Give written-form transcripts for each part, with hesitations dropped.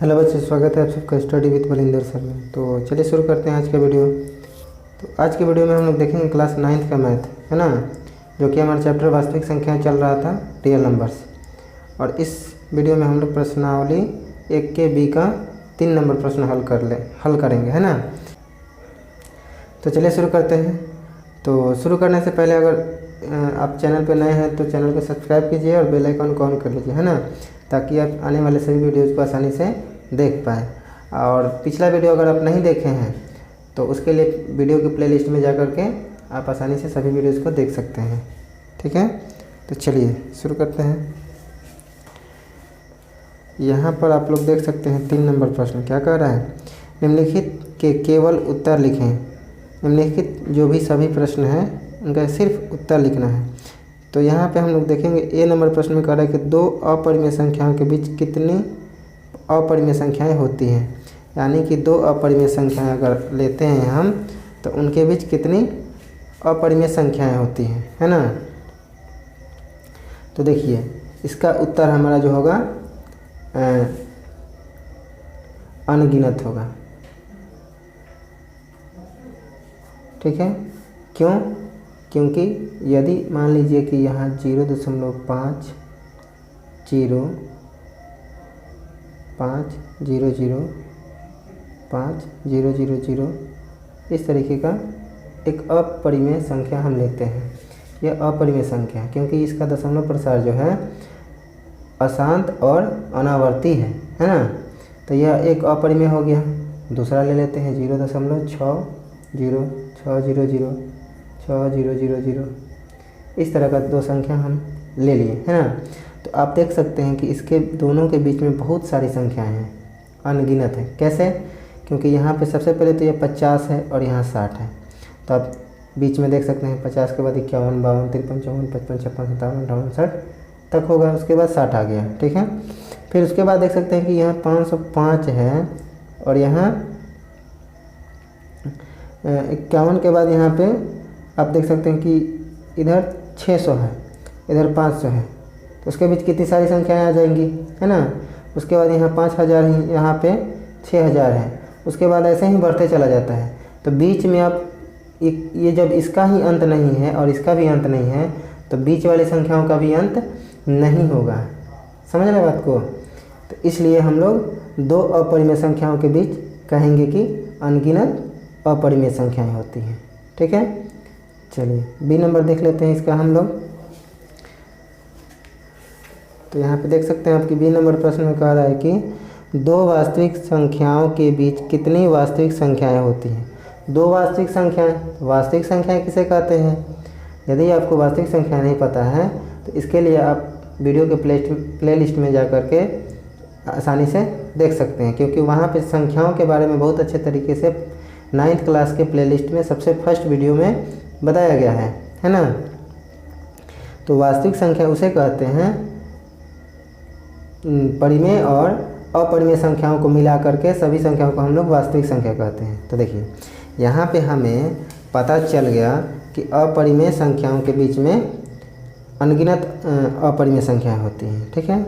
Hello बच्चों, स्वागत है आप सबका स्टडी विद बलिंदर सर में। तो चलिए शुरू करते हैं आज का वीडियो। तो आज के वीडियो में हम लोग देखेंगे क्लास 9th का मैथ, है ना, जो कि हमारा चैप्टर वास्तविक संख्याएं चल रहा था, रियल नंबर्स। और इस वीडियो में हम लोग प्रश्नावली 1 के बी का 3 नंबर प्रश्न हल करेंगे, है ना। तो चलिए शुरू करते हैं। तो शुरू करने से पहले अगर आप चैनल पर नए हैं तो चैनल को सब्सक्राइब कीजिए और बेल आइकन को ऑन कर लीजिए, है ना, ताकि आप आने वाले सभी वीडियोज़ को आसानी से देख पाएँ। और पिछला वीडियो अगर आप नहीं देखे हैं तो उसके लिए वीडियो की प्लेलिस्ट में जा कर के आप आसानी से सभी वीडियोज़ को देख सकते हैं, ठीक है। तो चलिए शुरू करते हैं। यहाँ पर आप लोग देख सकते हैं 3 नंबर प्रश्न क्या कह रहा है, निम्नलिखित के केवल उत्तर लिखें। निम्नलिखित जो भी सभी प्रश्न हैं उनका सिर्फ उत्तर लिखना है। तो यहाँ पे हम लोग देखेंगे ए नंबर प्रश्न में कह रहा है कि 2 अपरिमेय संख्याओं के बीच कितनी अपरिमेय संख्याएं होती हैं। यानी कि 2 अपरिमेय संख्याएं अगर लेते हैं हम तो उनके बीच कितनी अपरिमेय संख्याएं होती हैं, है ना। तो देखिए इसका उत्तर हमारा जो होगा अनगिनत होगा, ठीक है। क्यों? क्योंकि यदि मान लीजिए कि यहाँ 0.5 0 5 0 0 5 0 0 0 इस तरीके का एक अपरिमेय संख्या हम लेते हैं। यह अपरिमेय संख्या है क्योंकि इसका दशमलव प्रसार जो है अशांत और अनावर्ती है ना। तो यह एक अपरिमेय हो गया। दूसरा ले लेते हैं 0.6 0 6 0 0 6 0 0 0 इस तरह का 2 संख्या हम ले लिए, है ना। तो आप देख सकते हैं कि इसके दोनों के बीच में बहुत सारी संख्याएं हैं, अनगिनत है। कैसे? क्योंकि यहाँ पे सबसे पहले तो ये 50 है और यहाँ 60 है। तो आप बीच में देख सकते हैं 50 के बाद 51 52 53 54 55 56 57 58 60 तक होगा। उसके बाद 60 आ गया, ठीक है। फिर उसके बाद देख सकते हैं कि यहाँ 505 है और यहाँ 51 के बाद यहाँ पे आप देख सकते हैं कि इधर 600 है, इधर 500 है। तो उसके बीच कितनी सारी संख्याएं आ जाएंगी, है ना। उसके बाद यहाँ 5000 है, यहाँ पे 6000 है। उसके बाद ऐसे ही बढ़ते चला जाता है। तो बीच में आप ये जब इसका ही अंत नहीं है और इसका भी अंत नहीं है तो बीच वाली संख्याओं का भी अंत नहीं होगा। समझ रहे बात को? तो इसलिए हम लोग 2 अपरिमेय संख्याओं के बीच कहेंगे कि अनगिनत अपरिमेय संख्याएं होती हैं, ठीक है। चलिए बी नंबर देख लेते हैं इसका हम लोग। तो यहाँ पे देख सकते हैं आपकी बी नंबर प्रश्न में कह रहा है कि 2 वास्तविक संख्याओं के बीच कितनी वास्तविक संख्याएं होती हैं। 2 वास्तविक संख्याएं, वास्तविक संख्याएं किसे कहते हैं? यदि आपको वास्तविक संख्या नहीं पता है तो इसके लिए आप वीडियो के प्लेलिस्ट में जा कर के आसानी से देख सकते हैं, क्योंकि वहाँ पे संख्याओं के बारे में बहुत अच्छे तरीके से 9th क्लास के प्लेलिस्ट में सबसे फर्स्ट वीडियो में बताया गया है ना। तो वास्तविक संख्या उसे कहते हैं परिमेय और अपरिमेय संख्याओं को मिला करके सभी संख्याओं को हम लोग वास्तविक संख्या कहते हैं। तो देखिए यहाँ पे हमें पता चल गया कि अपरिमेय संख्याओं के बीच में अनगिनत अपरिमेय संख्याएं होती हैं, ठीक है।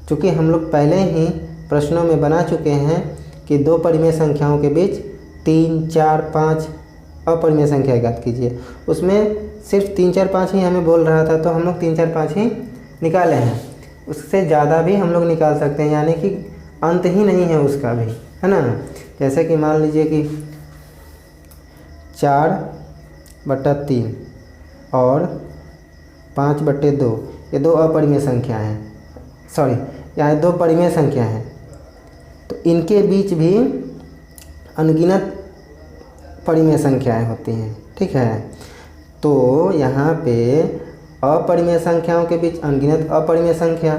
चूँकि हम लोग पहले ही प्रश्नों में बना चुके हैं कि 2 परिमेय संख्याओं के बीच 3 4 5 अपरिमेय संख्या ज्ञात कीजिए। उसमें सिर्फ 3 4 5 ही हमें बोल रहा था, तो हम लोग 3 4 5 ही निकाले हैं। उससे ज़्यादा भी हम लोग निकाल सकते हैं, यानी कि अंत ही नहीं है उसका भी, है ना। जैसे कि मान लीजिए कि 4/3 और 5/2 ये 2 अपरिमेय संख्या हैं, सॉरी यहाँ 2 परिमेय संख्या हैं। तो इनके बीच भी अनगिनत परिमेय संख्याएं होती हैं, ठीक है। तो यहाँ पे अपरिमेय संख्याओं के बीच अनगिनत अपरिमेय संख्या,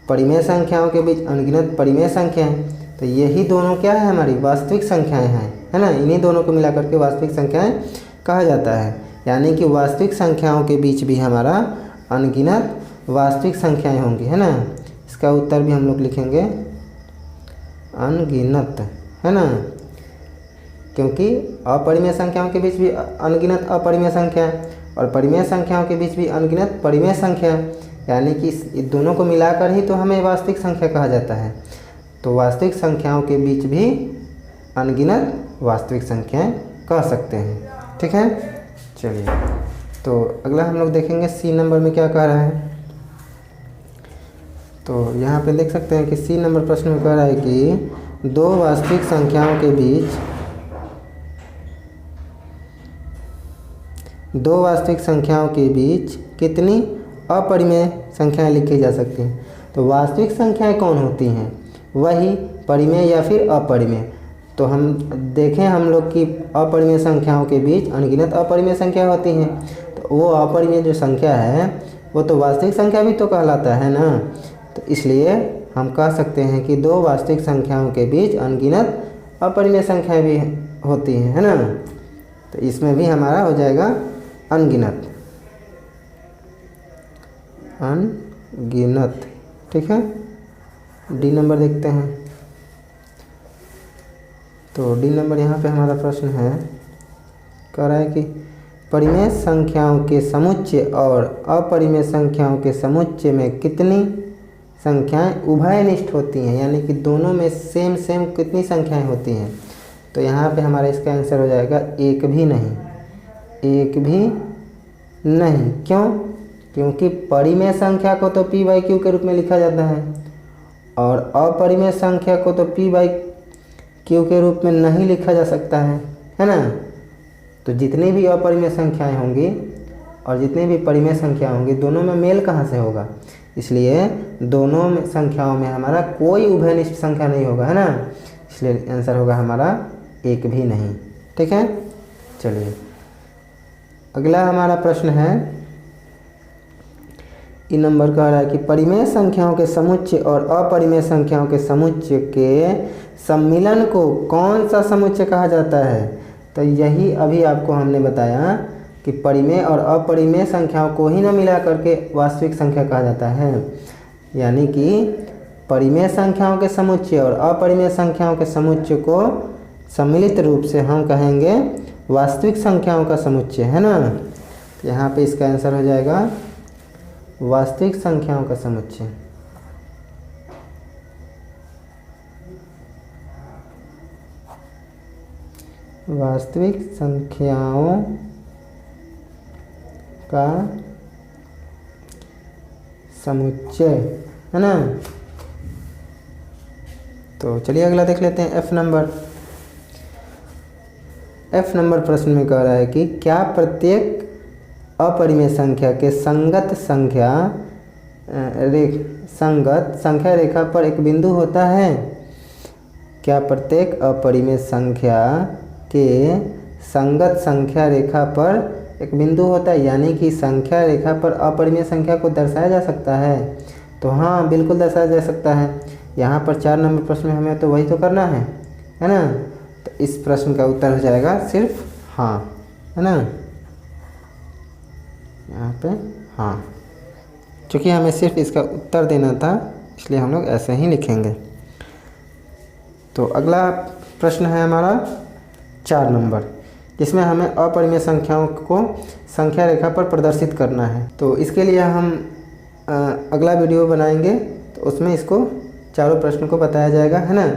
परिमेय संख्याओं के बीच अनगिनत परिमेय संख्याएं, तो यही दोनों क्या है, हमारी वास्तविक संख्याएं हैं, है ना। इन्हीं दोनों को मिला करके वास्तविक संख्याएं कहा जाता है। यानी कि वास्तविक संख्याओं के बीच भी हमारा अनगिनत वास्तविक संख्याएं होंगी, है ना। इसका उत्तर भी हम लोग लिखेंगे अनगिनत, है ना, क्योंकि अपरिमेय संख्याओं के बीच भी अनगिनत अपरिमेय संख्या और परिमेय संख्याओं के बीच भी अनगिनत परिमेय संख्या, यानी कि इस दोनों को मिलाकर ही तो हमें वास्तविक संख्या कहा जाता है। तो वास्तविक संख्याओं के बीच भी अनगिनत वास्तविक संख्याएं कह सकते हैं। ठीक है, चलिए तो अगला हम लोग देखेंगे सी नंबर में क्या कह रहा है। तो यहाँ पे देख सकते हैं कि सी नंबर प्रश्न में कह रहा है कि दो वास्तविक संख्याओं के बीच कितनी अपरिमेय संख्याएं लिखी जा सकती हैं। तो वास्तविक संख्याएं कौन होती हैं, वही परिमेय या फिर अपरिमेय। तो हम देखें हम लोग कि अपरिमेय संख्याओं के बीच अनगिनत अपरिमेय संख्या होती हैं। तो वो अपरिमेय जो संख्या है वो तो वास्तविक संख्या भी तो कहलाता है ना। तो इसलिए हम कह सकते हैं कि दो वास्तविक संख्याओं के बीच अनगिनत अपरिमेय संख्याएं भी होती हैं, है ना। तो इसमें भी हमारा हो जाएगा अनगिनत। ठीक है, डी नंबर देखते हैं। तो डी नंबर यहाँ पे हमारा प्रश्न है, कह रहा है कि परिमेय संख्याओं के समुच्चय और अपरिमेय संख्याओं के समुच्चय में कितनी संख्याएं उभयनिष्ठ होती हैं, यानी कि दोनों में सेम कितनी संख्याएं होती हैं। तो यहाँ पे हमारा इसका आंसर हो जाएगा एक भी नहीं। क्यों? क्योंकि परिमेय संख्या को तो p बाई क्यू के रूप में लिखा जाता है और अपरिमेय संख्या को तो p बाई क्यू के रूप में नहीं लिखा जा सकता है ना। तो जितनी भी अपरिमेय संख्याएं होंगी और जितनी भी परिमेय संख्या होंगी, दोनों में मेल कहाँ से होगा। इसलिए दोनों में संख्याओं में हमारा कोई उभयनिष्ठ संख्या नहीं होगा, है ना। इसलिए आंसर होगा हमारा एक भी नहीं। ठीक है, चलिए अगला हमारा प्रश्न है, ई नंबर कह रहा है कि परिमेय संख्याओं के समुच्चय और अपरिमेय संख्याओं के समुच्चय के सम्मिलन को कौन सा समुच्चय कहा जाता है। तो यही अभी आपको हमने बताया कि परिमेय और अपरिमेय संख्याओं को ही न मिला करके वास्तविक संख्या कहा जाता है। यानी कि परिमेय संख्याओं के समुच्चय और अपरिमेय संख्याओं के समुच्चय को सम्मिलित रूप से हम कहेंगे वास्तविक संख्याओं का समुच्चय, है ना। यहाँ पे इसका आंसर हो जाएगा वास्तविक संख्याओं का समुच्चय। वास्तविक संख्याओं का समुच्चय, है ना। तो चलिए अगला देख लेते हैं एफ नंबर प्रश्न में कह रहा है कि क्या प्रत्येक अपरिमेय संख्या के संगत संख्या रेखा पर एक बिंदु होता है। क्या प्रत्येक अपरिमेय संख्या के संगत संख्या रेखा पर एक बिंदु होता है, यानी कि संख्या रेखा पर अपरिमेय संख्या को दर्शाया जा सकता है। तो हाँ, बिल्कुल दर्शाया जा सकता है। यहाँ पर 4 नंबर प्रश्न में हमें तो वही तो करना है ना। तो इस प्रश्न का उत्तर हो जाएगा सिर्फ हाँ, है ना। यहाँ पे हाँ, चूँकि हमें सिर्फ इसका उत्तर देना था इसलिए हम लोग ऐसे ही लिखेंगे। तो अगला प्रश्न है हमारा 4 नंबर, जिसमें हमें अपरिमेय संख्याओं को संख्या रेखा पर प्रदर्शित करना है। तो इसके लिए हम अगला वीडियो बनाएंगे, तो उसमें इसको चारों प्रश्न को बताया जाएगा, है ना।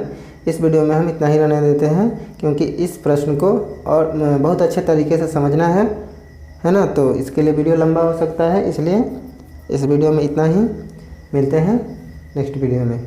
इस वीडियो में हम इतना ही रहने देते हैं, क्योंकि इस प्रश्न को और बहुत अच्छे तरीके से समझना है ना। तो इसके लिए वीडियो लंबा हो सकता है, इसलिए इस वीडियो में इतना ही। मिलते हैं नेक्स्ट वीडियो में।